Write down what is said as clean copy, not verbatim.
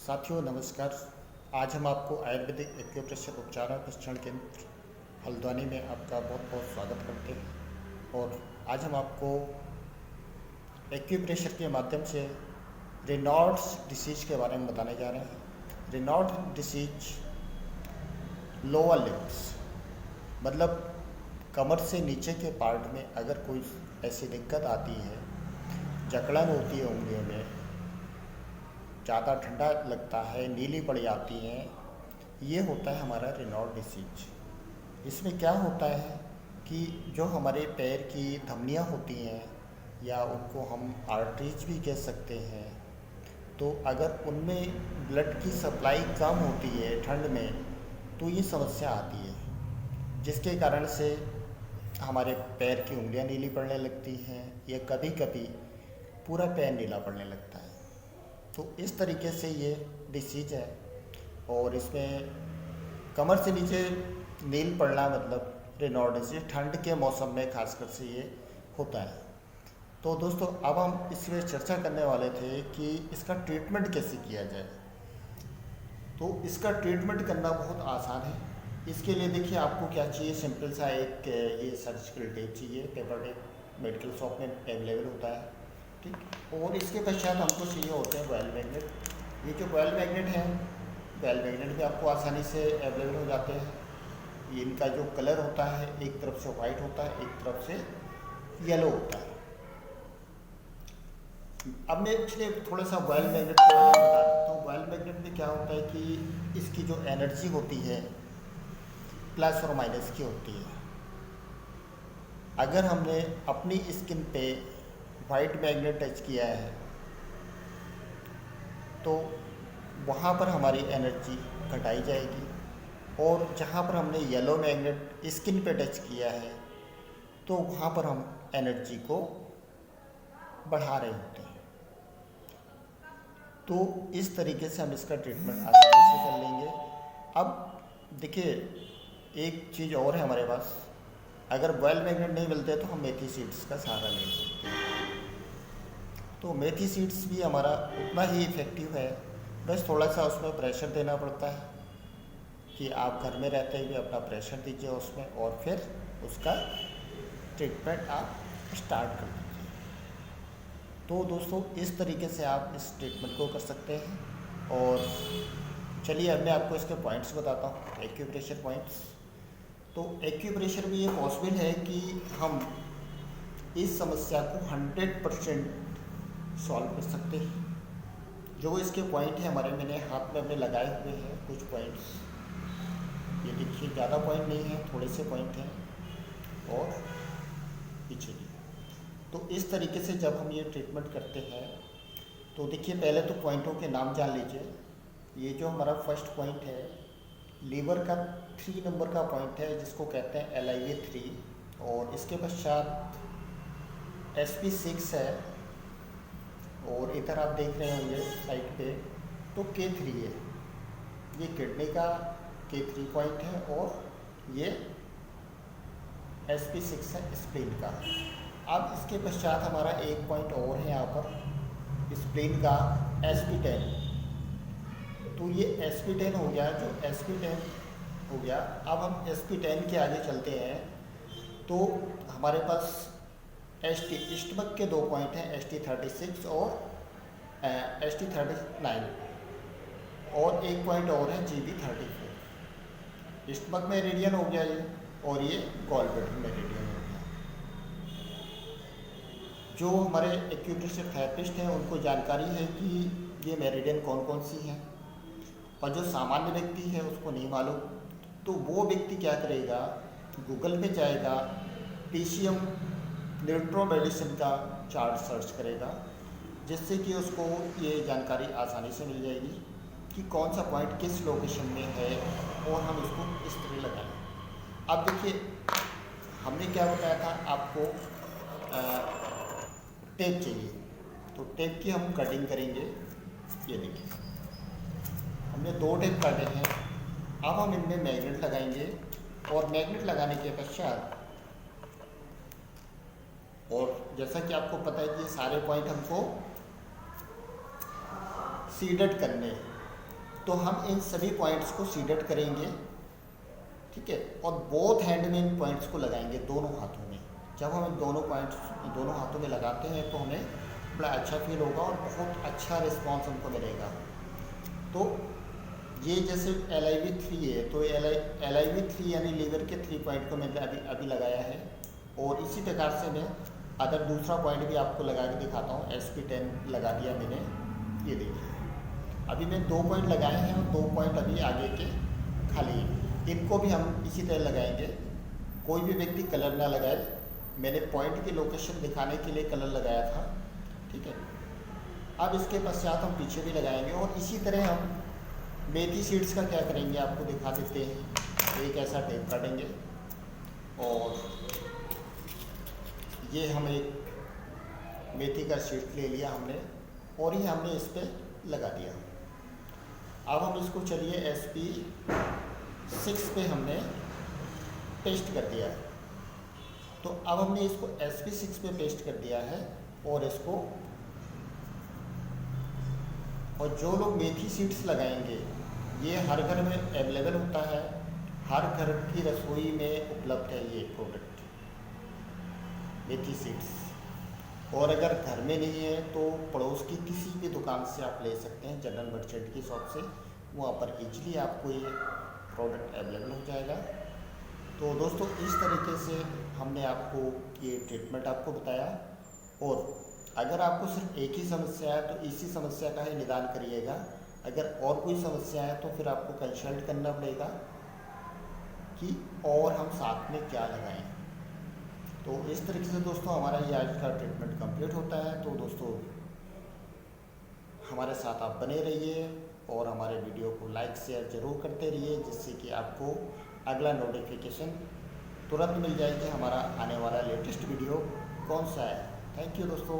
साथियों नमस्कार। आज हम आपको आयुर्वेदिक एक्यूप्रेशर उपचार और प्रशिक्षण केंद्र हल्द्वानी में आपका बहुत बहुत स्वागत करते हैं। और आज हम आपको एक्यूप्रेशर के माध्यम से रेनॉल्ड्स डिसीज के बारे में बताने जा रहे हैं। रेनॉल्ड्स डिसीज लोअर लिम्स मतलब कमर से नीचे के पार्ट में अगर कोई ऐसी दिक्कत आती है, जकड़न होती है, उंगलियों में ज़्यादा ठंडा लगता है, नीली पड़ जाती हैं, ये होता है हमारा रेनॉल्ड डिसीज। इसमें क्या होता है कि जो हमारे पैर की धमनियाँ होती हैं या उनको हम आर्टरीज भी कह सकते हैं, तो अगर उनमें ब्लड की सप्लाई कम होती है ठंड में तो ये समस्या आती है, जिसके कारण से हमारे पैर की उंगलियां नीली पड़ने लगती हैं या कभी कभी पूरा पैर नीला पड़ने लगता है। तो इस तरीके से ये डिसीज है और इसमें कमर से नीचे नील पड़ना मतलब रेनॉल्ड डिसीज ठंड के मौसम में खासकर से ये होता है। तो दोस्तों अब हम इसमें चर्चा करने वाले थे कि इसका ट्रीटमेंट कैसे किया जाए। तो इसका ट्रीटमेंट करना बहुत आसान है। इसके लिए देखिए आपको क्या चाहिए, सिंपल सा एक ये सर्जिकल टेप चाहिए, पेपर टेप मेडिकल शॉप में अवेलेबल होता है, ठीक। और इसके पश्चात हमको चाहिए होते हैं बॉयल मैग्नेट। ये जो बॉयल मैग्नेट है, बॉयल मैग्नेट भी आपको आसानी से अवेलेबल हो जाते हैं। ये इनका जो कलर होता है, एक तरफ से वाइट होता है, एक तरफ से येलो होता है। अब मैं इसलिए थोड़ा सा बॉयल मैग्नेट के बारे में बता देता हूँ। बॉयल मैग्नेट में क्या होता है कि इसकी जो एनर्जी होती है प्लस और माइनस की होती है। अगर हमने अपनी स्किन पे वाइट मैग्नेट टच किया है तो वहाँ पर हमारी एनर्जी घटाई जाएगी, और जहाँ पर हमने येलो मैग्नेट स्किन पे टच किया है तो वहाँ पर हम एनर्जी को बढ़ा रहे होते हैं। तो इस तरीके से हम इसका ट्रीटमेंट आसानी से कर लेंगे। अब देखिए एक चीज़ और है हमारे पास, अगर बॉयल मैग्नेट नहीं मिलते तो हम मेथी सीड्स का सहारा ले सकते हैं। तो मेथी सीड्स भी हमारा उतना ही इफ़ेक्टिव है, बस थोड़ा सा उसमें प्रेशर देना पड़ता है कि आप घर में रहते हुए अपना प्रेशर दीजिए उसमें, और फिर उसका ट्रीटमेंट आप स्टार्ट कर दीजिए। तो दोस्तों इस तरीके से आप इस ट्रीटमेंट को कर सकते हैं। और चलिए अब मैं आपको इसके पॉइंट्स बताता हूँ, एक्यूप्रेशर पॉइंट्स। तो एक्यूप्रेशर में ये पॉसिबल है कि हम इस समस्या को 100% सॉल्व कर सकते हैं। जो इसके पॉइंट है हमारे, मैंने हाथ में अपने लगाए हुए हैं कुछ पॉइंट्स, ये देखिए ज़्यादा पॉइंट नहीं है, थोड़े से पॉइंट हैं और पीछे भी। तो इस तरीके से जब हम ये ट्रीटमेंट करते हैं तो देखिए पहले तो पॉइंटों के नाम जान लीजिए। ये जो हमारा फर्स्ट पॉइंट है लीवर का 3 नंबर का पॉइंट है, जिसको कहते हैं LIV3, और इसके पश्चात SP6 है, और इधर आप देख रहे होंगे साइड पे तो K3 है। ये किडनी का K3 पॉइंट है, और ये SP6 है स्प्लीन का। अब इसके पश्चात हमारा एक पॉइंट और है यहाँ पर स्प्लीन का SP10। तो ये SP10 हो गया, जो SP10 हो गया। अब हम SP10 के आगे चलते हैं तो हमारे पास स्टमक के 2 पॉइंट हैं, ST36 और ST39, और एक पॉइंट और है GB34। स्टमक में रेडियन हो गया ये, और ये गॉल ब्लैडर में रेडियन हो गया। जो हमारे एक्यूप्रेशर थेरेपिस्ट हैं उनको जानकारी है कि ये मेरिडियन कौन कौन सी हैं, और जो सामान्य व्यक्ति है उसको नहीं मालूम। तो वो व्यक्ति क्या करेगा, गूगल पे जाएगा, PCM न्यूट्रो मेडिसिन का चार्ट सर्च करेगा, जिससे कि उसको ये जानकारी आसानी से मिल जाएगी कि कौन सा पॉइंट किस लोकेशन में है, और हम इसको इस तरह लगाएं। अब देखिए हमने क्या बताया था आपको, टेप चाहिए, तो टेप की हम कटिंग करेंगे। ये देखिए हमने 2 टेप काटे हैं। अब हम इनमें मैग्नेट लगाएंगे, और मैग्नेट लगाने के पश्चात, और जैसा कि आपको पता है कि ये सारे पॉइंट हमको सीडेड करने हैं, तो हम इन सभी पॉइंट्स को सीडेड करेंगे, ठीक है, और बोथ हैंड में इन पॉइंट्स को लगाएंगे दोनों हाथों में। जब हम इन दोनों पॉइंट्स दोनों हाथों में लगाते हैं तो हमें बड़ा अच्छा फील होगा और बहुत अच्छा रिस्पॉन्स हमको मिलेगा। तो ये जैसे LIV3 है, तो LIV3 यानी लीवर के 3 पॉइंट को मैंने अभी लगाया है। और इसी प्रकार से मैं अदर दूसरा पॉइंट भी आपको लगा के दिखाता हूँ। SP10 लगा दिया मैंने, ये देखिए अभी मैं 2 पॉइंट लगाए हैं और 2 पॉइंट अभी आगे के खाली हैं। इनको भी हम इसी तरह लगाएंगे। कोई भी व्यक्ति कलर ना लगाए, मैंने पॉइंट की लोकेशन दिखाने के लिए कलर लगाया था, ठीक है। अब इसके पश्चात हम पीछे भी लगाएंगे और इसी तरह हम मेथी सीड्स का क्या करेंगे आपको दिखा देते हैं। एक ऐसा टेप काटेंगे और ये हम एक मेथी का सीड्स ले लिया हमने और ये हमने इस पर लगा दिया। अब हम इसको चलिए SP6 पे हमने पेस्ट कर दिया है। तो अब हमने इसको SP6 पे पेस्ट कर दिया है और इसको, और जो लोग मेथी सीड्स लगाएंगे ये हर घर में अवेलेबल होता है, हर घर की रसोई में उपलब्ध है ये प्रोडक्ट मेथी सीड्स। और अगर घर में नहीं है तो पड़ोस की किसी भी दुकान से आप ले सकते हैं, जनरल मर्चेंट की शॉप से, वहाँ पर इजीली आपको ये प्रोडक्ट अवेलेबल हो जाएगा। तो दोस्तों इस तरीके से हमने आपको ये ट्रीटमेंट आपको बताया। और अगर आपको सिर्फ एक ही समस्या है तो इसी समस्या का ही निदान करिएगा। अगर और कोई समस्या है तो फिर आपको कंसल्ट करना पड़ेगा कि और हम साथ में क्या लगाएं। तो इस तरीके से दोस्तों हमारा ये आज का ट्रीटमेंट कंप्लीट होता है। तो दोस्तों हमारे साथ आप बने रहिए और हमारे वीडियो को लाइक शेयर ज़रूर करते रहिए, जिससे कि आपको अगला नोटिफिकेशन तुरंत मिल जाएगी हमारा आने वाला लेटेस्ट वीडियो कौन सा है। थैंक यू दोस्तों।